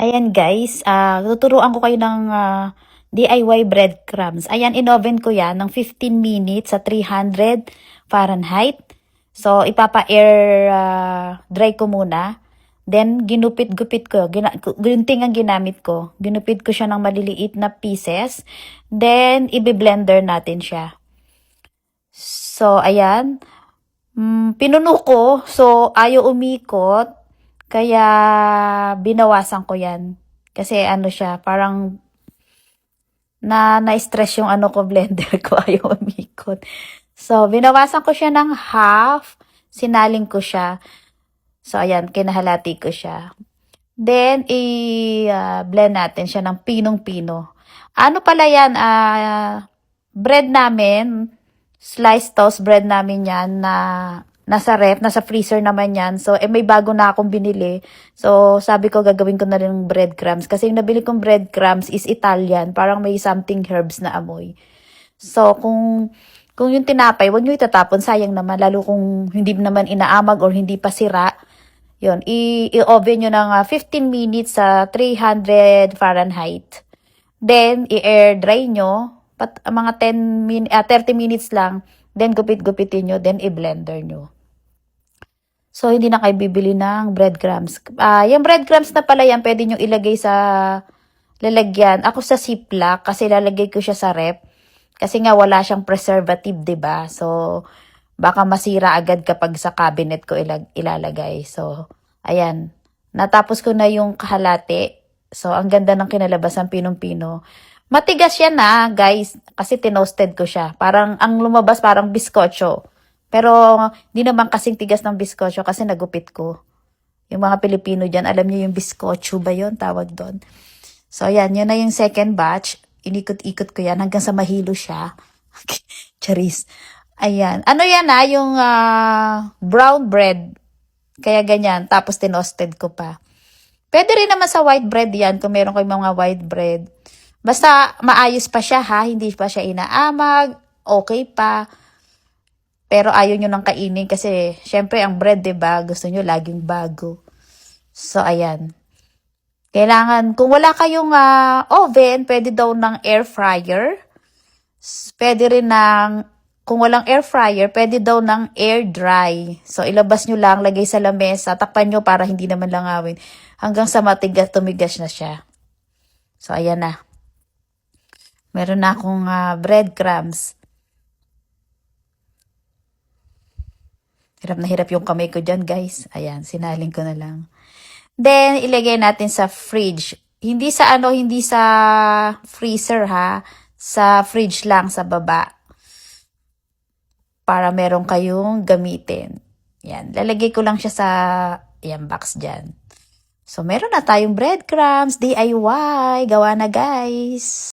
Ayan guys, tuturuan ko kayo ng DIY breadcrumbs. Ayan, in-oven ko yan ng 15 minutes sa 300 Fahrenheit. So, ipapa-air dry ko muna. Then, ginupit-gupit ko. Gunting ang ginamit ko. Ginupit ko siya ng maliliit na pieces. Then, ibe-blender natin siya. So, ayan. Pinuno ko. So, ayaw umikot. Kaya, binawasan ko yan. Kasi ano siya, parang na-stress yung ano ko, blender ko, ayaw umikot. So, binawasan ko siya ng half, sinaling ko siya. So, ayan, kinahalati ko siya. Then, i-blend natin siya ng pinong-pino. Ano pala yan, bread namin, sliced toast bread namin yan na nasa ref, nasa freezer naman yan. So, may bago na akong binili. So, sabi ko gagawin ko na rin ng breadcrumbs. Kasi yung nabili kong breadcrumbs is Italian. Parang may something herbs na amoy. So, kung yung tinapay, huwag nyo itatapon. Sayang naman. Lalo kung hindi naman inaamag or hindi pa sira. Yun, i-oven nyo ng 15 minutes sa 300 Fahrenheit. Then, i-air dry nyo. Mga 30 minutes lang. Then, gupit-gupitin nyo. Then, i-blender nyo. So, hindi na kayo bibili ng breadcrumbs. Yung breadcrumbs na pala yan, pwede nyo ilagay sa lalagyan. Ako sa Ziploc, kasi lalagay ko siya sa rep. Kasi nga, wala siyang preservative, ba diba? So, baka masira agad kapag sa cabinet ko ilalagay. So, ayan. Natapos ko na yung kahalati. So, ang ganda ng kinalabasan, pinong-pino. Matigas yan guys. Kasi tinoasted ko siya. Parang, ang lumabas parang biskotso. Pero, di naman kasing tigas ng biskotso kasi nagupit ko. Yung mga Pilipino dyan, alam niyo yung biskotso ba yon tawag doon. So, ayan. Yun na yung second batch. Inikot-ikot ko yan hanggang sa mahilo siya. Charis. Ayan. Ano yan yung brown bread. Kaya ganyan. Tapos tinoasted ko pa. Pwede rin naman sa white bread yan kung meron kayong mga white bread. Basta maayos pa siya hindi pa siya inaamag, okay pa. Pero ayaw nyo nang kainin kasi syempre ang bread, 'di ba? Gusto nyo laging bago. So ayan. Kailangan kung wala kayong oven, pwede daw ng air fryer. Pwede rin ng kung walang air fryer, pwede daw ng air dry. So ilabas nyo lang, lagay sa lamesa, takpan nyo para hindi naman langawin hanggang sa tumigas na siya. So ayan na. Meron na akong breadcrumbs. Hirap na hirap yung kamay ko dyan, guys. Ayan, sinaling ko na lang. Then, ilagay natin sa fridge. Hindi sa freezer Sa fridge lang sa baba. Para meron kayong gamitin. Yan, lalagay ko lang siya sa box dyan. So, meron na tayong breadcrumbs, DIY. Gawa na, guys.